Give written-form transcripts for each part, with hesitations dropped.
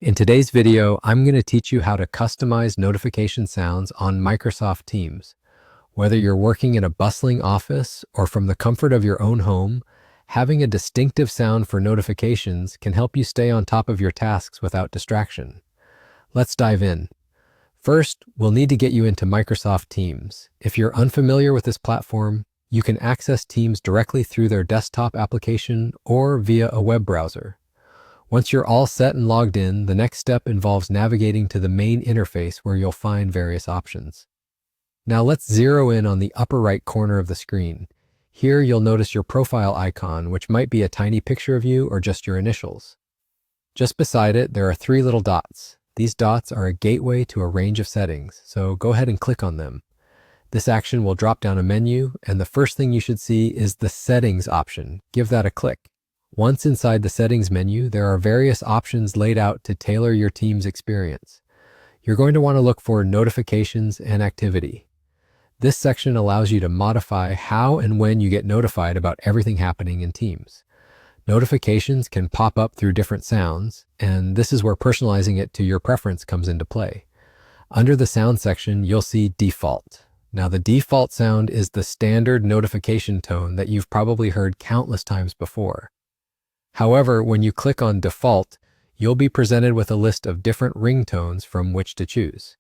In today's video, I'm going to teach you how to customize notification sounds on Microsoft Teams. Whether you're working in a bustling office or from the comfort of your own home, having a distinctive sound for notifications can help you stay on top of your tasks without distraction. Let's dive in. First, we'll need to get you into Microsoft Teams. If you're unfamiliar with this platform, you can access Teams directly through their desktop application or via a web browser. Once you're all set and logged in, the next step involves navigating to the main interface where you'll find various options. Now let's zero in on the upper right corner of the screen. Here you'll notice your profile icon, which might be a tiny picture of you or just your initials. Just beside it, there are three little dots. These dots are a gateway to a range of settings, so go ahead and click on them. This action will drop down a menu, and the first thing you should see is the Settings option. Give that a click. Once inside the Settings menu, there are various options laid out to tailor your team's experience. You're going to want to look for Notifications and Activity. This section allows you to modify how and when you get notified about everything happening in Teams. Notifications can pop up through different sounds, and this is where personalizing it to your preference comes into play. Under the Sound section, you'll see Default. Now, the default sound is the standard notification tone that you've probably heard countless times before. However, when you click on Default, you'll be presented with a list of different ringtones from which to choose.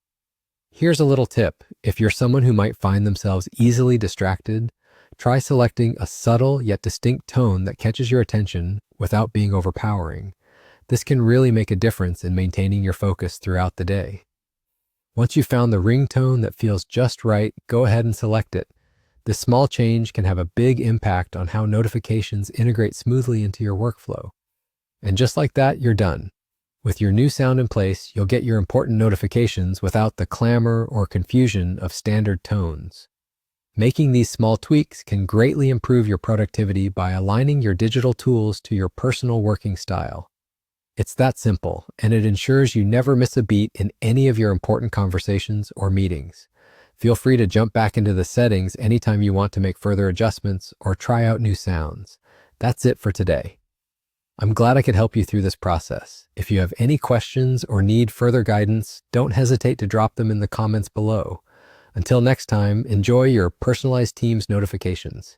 Here's a little tip. If you're someone who might find themselves easily distracted, try selecting a subtle yet distinct tone that catches your attention without being overpowering. This can really make a difference in maintaining your focus throughout the day. Once you've found the ringtone that feels just right, go ahead and select it. This small change can have a big impact on how notifications integrate smoothly into your workflow. And just like that, you're done. With your new sound in place, you'll get your important notifications without the clamor or confusion of standard tones. Making these small tweaks can greatly improve your productivity by aligning your digital tools to your personal working style. It's that simple, and it ensures you never miss a beat in any of your important conversations or meetings. Feel free to jump back into the settings anytime you want to make further adjustments or try out new sounds. That's it for today. I'm glad I could help you through this process. If you have any questions or need further guidance, don't hesitate to drop them in the comments below. Until next time, enjoy your personalized Teams notifications.